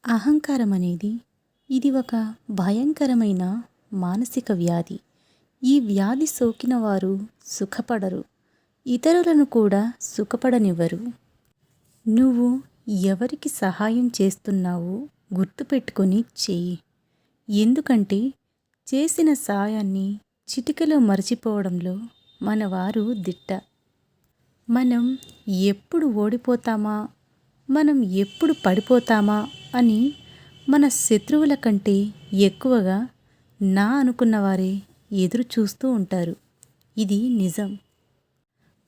అహంకారం అనేది ఇది ఒక భయంకరమైన మానసిక వ్యాధి. ఈ వ్యాధి సోకిన వారు సుఖపడరు. ఇతరులను కూడా సుఖపడనివ్వరు. నువ్వు ఎవరికి సహాయం చేస్తున్నావో గుర్తుపెట్టుకొని చెయ్యి. ఎందుకంటే చేసిన సాయాన్ని చిటికెలో మర్చిపోవడంలో మనవారు దిట్ట. మనం ఎప్పుడు ఓడిపోతామా, మనం ఎప్పుడు పడిపోతామా అని మన శత్రువుల కంటే ఎక్కువగా నా అనుకున్నవారే ఎదురు చూస్తూ ఉంటారు. ఇది నిజం.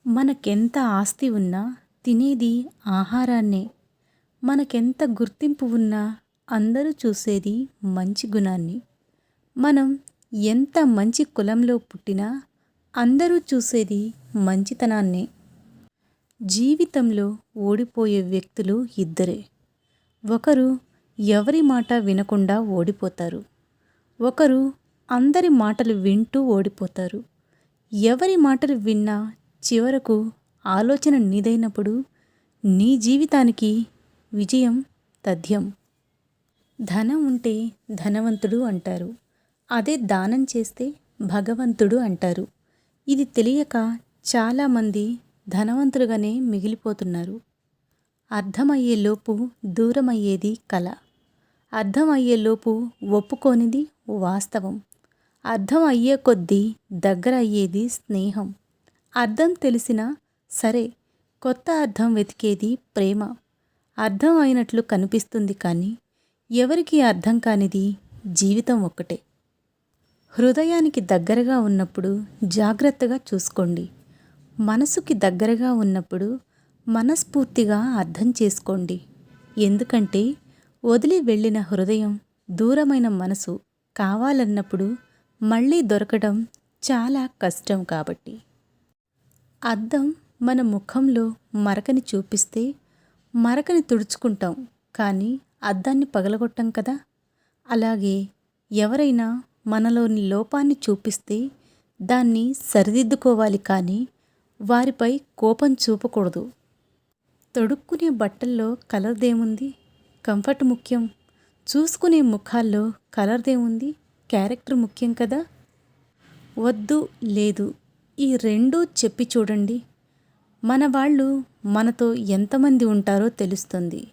మనకెంత ఆస్తి ఉన్నా తినేది ఆహారాన్నే. మనకెంత గుర్తింపు ఉన్నా అందరూ చూసేది మంచి గుణాన్ని. మనం ఎంత మంచి కులంలో పుట్టినా అందరూ చూసేది మంచితనాన్నే. జీవితంలో ఓడిపోయే వ్యక్తులు ఇద్దరే. ఒకరు ఎవరి మాట వినకుండా ఓడిపోతారు. ఒకరు అందరి మాటలు వింటూ ఓడిపోతారు. ఎవరి మాటలు విన్నా చివరకు ఆలోచన నీదైనప్పుడు నీ జీవితానికి విజయం తథ్యం. ధనం ఉంటే ధనవంతుడు అంటారు. అదే దానం చేస్తే భగవంతుడు అంటారు. ఇది తెలియక చాలామంది ధనవంతులుగానే మిగిలిపోతున్నారు. అర్థమయ్యేలోపు దూరమయ్యేది కల. అర్థమయ్యేలోపు ఒప్పుకోనిది వాస్తవం. అర్థం అయ్యే కొద్దీ దగ్గర అయ్యేది స్నేహం. అర్థం తెలిసినా సరే కొత్త అర్థం వెతికేది ప్రేమ. అర్థం అయినట్లు కనిపిస్తుంది కానీ ఎవరికి అర్థం కానిది జీవితం ఒక్కటే. హృదయానికి దగ్గరగా ఉన్నప్పుడు జాగ్రత్తగా చూసుకోండి. మనసుకి దగ్గరగా ఉన్నప్పుడు మనస్ఫూర్తిగా అర్థం చేసుకోండి. ఎందుకంటే వదిలి వెళ్ళిన హృదయం, దూరమైన మనసు కావాలన్నప్పుడు మళ్ళీ దొరకడం చాలా కష్టం కాబట్టి. అద్దం మన ముఖంలో మరకని చూపిస్తే మరకని తుడుచుకుంటాం కానీ అద్దాన్ని పగలగొట్టం కదా. అలాగే ఎవరైనా మనలోని లోపాన్ని చూపిస్తే దాన్ని సరిదిద్దుకోవాలి కానీ వారిపై కోపం చూపకూడదు. తొడుక్కునే బట్టల్లో కలర్దేముంది, కంఫర్ట్ ముఖ్యం. చూసుకునే ముఖాల్లో కలర్దేముంది, క్యారెక్టర్ ముఖ్యం కదా. వద్దు లేదు ఈ రెండూ చెప్పి చూడండి. మన వాళ్ళు మనతో ఎంతమంది ఉంటారో తెలుస్తుంది.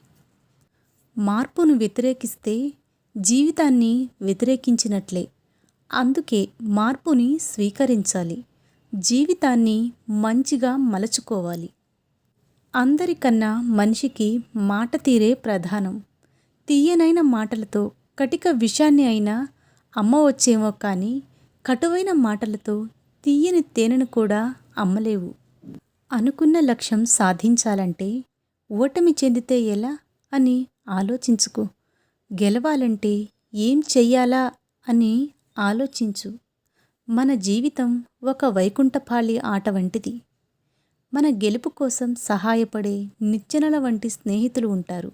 మార్పును వ్యతిరేకిస్తే జీవితాన్ని వ్యతిరేకించినట్లే. అందుకే మార్పుని స్వీకరించాలి. జీవితాన్ని మంచిగా మలచుకోవాలి. అందరికన్నా మనిషికి మాట తీరే ప్రధానం. తీయనైన మాటలతో కటిక విషాన్ని అయినా అమ్మవచ్చేమో కానీ కటువైన మాటలతో తీయని తేనెను కూడా అమ్మలేవు. అనుకున్న లక్ష్యం సాధించాలంటే ఓటమి చెందితే ఎలా అని ఆలోచించుకో. గెలవాలంటే ఏం చెయ్యాలా అని ఆలోచించు. మన జీవితం ఒక వైకుంఠపాళి ఆట వంటిది. మన గెలుపు కోసం సహాయపడే నిచ్చెనల వంటి స్నేహితులు ఉంటారు.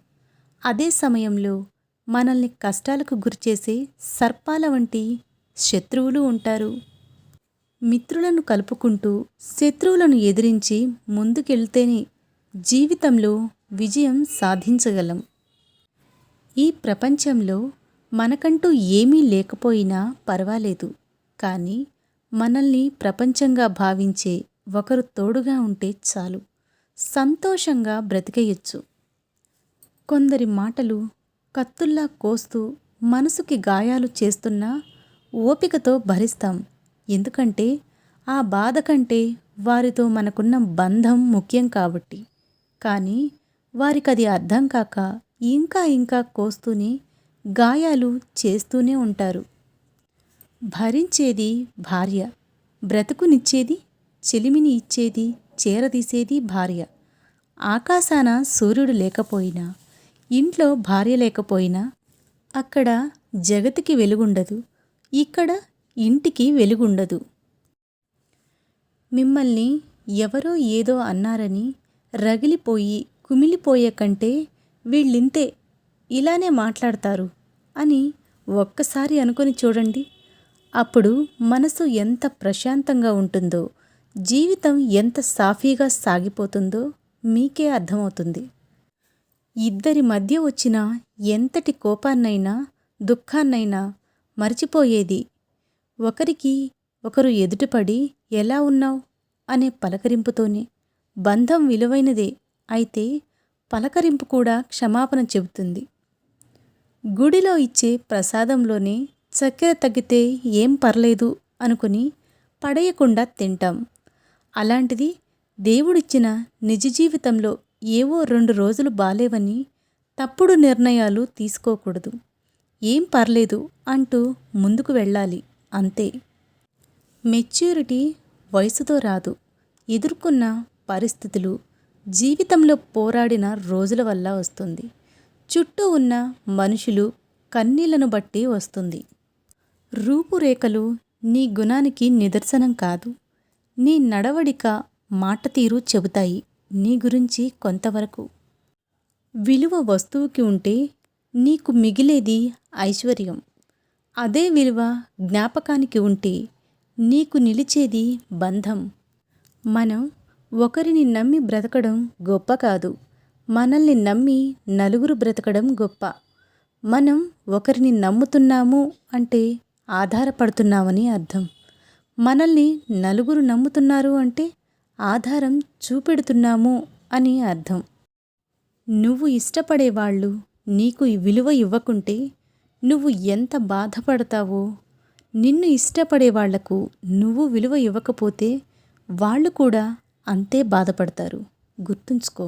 అదే సమయంలో మనల్ని కష్టాలకు గురిచేసే సర్పాల వంటి శత్రువులు ఉంటారు. మిత్రులను కలుపుకుంటూ శత్రువులను ఎదిరించి ముందుకెళ్తేనే జీవితంలో విజయం సాధించగలం. ఈ ప్రపంచంలో మనకంటూ ఏమీ లేకపోయినా పర్వాలేదు కానీ మనల్ని ప్రపంచంగా భావించే ఒకరు తోడుగా ఉంటే చాలు. సంతోషంగా బ్రతికేయచ్చు. కొందరి మాటలు కత్తుల్లా కోస్తూ మనసుకి గాయాలు చేస్తున్నా ఓపికతో భరిస్తాం. ఎందుకంటే ఆ బాధ కంటే వారితో మనకున్న బంధం ముఖ్యం కాబట్టి. కానీ వారికది అర్థం కాక ఇంకా ఇంకా కోస్తూనే గాయాలు చేస్తూనే ఉంటారు. భరించేది భార్య, బ్రతుకునిచ్చేది, చెలిమిని ఇచ్చేది, చేరదీసేది భార్య. ఆకాశాన సూర్యుడు లేకపోయినా, ఇంట్లో భార్య లేకపోయినా అక్కడ జగతికి వెలుగుండదు, ఇక్కడ ఇంటికి వెలుగుండదు. మిమ్మల్ని ఎవరో ఏదో అన్నారని రగిలిపోయి కుమిలిపోయే కంటే వీళ్ళింతే, ఇలానే మాట్లాడతారు అని ఒక్కసారి అనుకొని చూడండి. అప్పుడు మనసు ఎంత ప్రశాంతంగా ఉంటుందో, జీవితం ఎంత సాఫీగా సాగిపోతుందో మీకే అర్థమవుతుంది. ఇద్దరి మధ్య వచ్చిన ఎంతటి కోపాన్నైనా దుఃఖాన్నైనా మరిచిపోయేది ఒకరికి ఒకరు ఎదుటపడి ఎలా ఉన్నావ్ అనే పలకరింపుతోనే. బంధం విలువైనదే, అయితే పలకరింపు కూడా క్షమాపణ చెబుతుంది. గుడిలో ఇచ్చే ప్రసాదంలోనే చక్కెర తగ్గితే ఏం పర్లేదు అనుకుని పడేయకుండా తింటాం. అలాంటిది దేవుడిచ్చిన నిజ జీవితంలో ఏవో 2 రోజులు బాలేవని తప్పుడు నిర్ణయాలు తీసుకోకూడదు. ఏం పర్లేదు అంటూ ముందుకు వెళ్ళాలి, అంతే. మెచ్యూరిటీ వయసుతో రాదు, ఎదుర్కొన్న పరిస్థితులు, జీవితంలో పోరాడిన రోజుల వల్ల వస్తుంది. చుట్టూ ఉన్న మనుషులు కన్నీళ్లను బట్టి వస్తుంది. రూపురేఖలు నీ గుణానికి నిదర్శనం కాదు, నీ నడవడిక, మాట తీరు చెబుతాయి నీ గురించి కొంతవరకు. విలువ వస్తువుకి ఉంటే నీకు మిగిలేది ఐశ్వర్యం. అదే విలువ జ్ఞాపకానికి ఉంటే నీకు నిలిచేది బంధం. మనం ఒకరిని నమ్మి బ్రతకడం గొప్ప కాదు, మనల్ని నమ్మి నలుగురు బ్రతకడం గొప్ప. మనం ఒకరిని నమ్ముతున్నాము అంటే ఆధారపడుతున్నామని అర్థం. మనల్ని నలుగురు నమ్ముతున్నారు అంటే ఆధారం చూపెడుతున్నాము అని అర్థం. నువ్వు ఇష్టపడేవాళ్ళు నీకు విలువ ఇవ్వకుంటే నువ్వు ఎంత బాధపడతావో, నిన్ను ఇష్టపడే వాళ్లకు నువ్వు విలువ ఇవ్వకపోతే వాళ్ళు కూడా అంతే బాధపడతారు. గుర్తుంచుకో.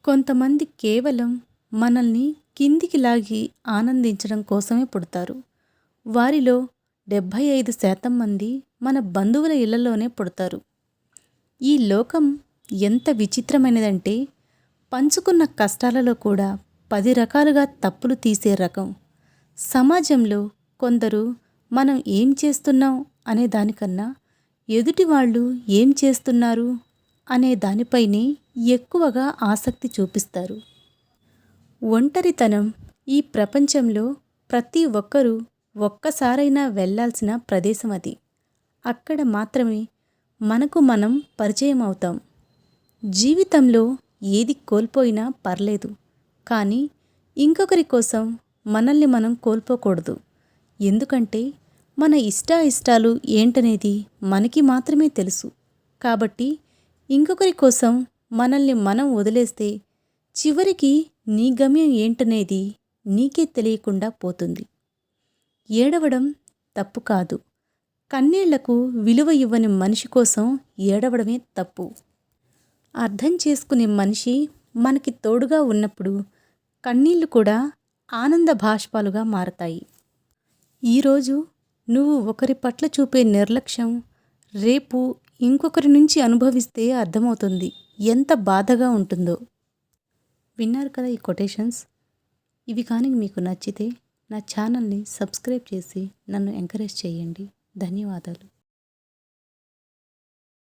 కొంతమంది కేవలం మనల్ని కిందికి లాగి ఆనందించడం కోసమే పుడతారు. వారిలో 75% మంది మన బంధువుల ఇళ్లలోనే పుడతారు. ఈ లోకం ఎంత విచిత్రమైనదంటే పంచుకున్న కష్టాలలో కూడా 10 రకాలుగా తప్పులు తీసే రకం. సమాజంలో కొందరు మనం ఏం చేస్తున్నాం అనే దానికన్నా ఎదుటి వాళ్ళు ఏం చేస్తున్నారు అనే దానిపైనే ఎక్కువగా ఆసక్తి చూపిస్తారు. ఒంటరితనం ఈ ప్రపంచంలో ప్రతి ఒక్కరూ ఒక్కసారైనా వెళ్ళాల్సిన ప్రదేశం అది. అక్కడ మాత్రమే మనకు మనం పరిచయం అవుతాం. జీవితంలో ఏది కోల్పోయినా పర్లేదు, కానీ ఇంకొకరి కోసం మనల్ని మనం కోల్పోకూడదు. ఎందుకంటే మన ఇష్టాయిష్టాలు ఏంటనేది మనకి మాత్రమే తెలుసు. కాబట్టి ఇంకొకరి కోసం మనల్ని మనం వదిలేస్తే చివరికి నీ గమ్యం ఏంటనేది నీకే తెలియకుండా పోతుంది. ఏడవడం తప్పు కాదు, కన్నీళ్లకు విలువ ఇవ్వని మనిషి కోసం ఏడవడమే తప్పు. అర్థం చేసుకునే మనిషి మనకి తోడుగా ఉన్నప్పుడు కన్నీళ్లు కూడా ఆనంద బాష్పాలుగా మారతాయి. ఈరోజు నువ్వు ఒకరి పట్ల చూపే నిర్లక్ష్యం రేపు ఇంకొకరి నుంచి అనుభవిస్తే అర్థమవుతుంది ఎంత బాధగా ఉంటుందో. విన్నారు కదా ఈ కొటేషన్స్. ఇవి కానీ మీకు నచ్చితే నా ఛానల్ని సబ్స్క్రైబ్ చేసి నన్ను ఎంకరేజ్ చేయండి. ధన్యవాదాలు.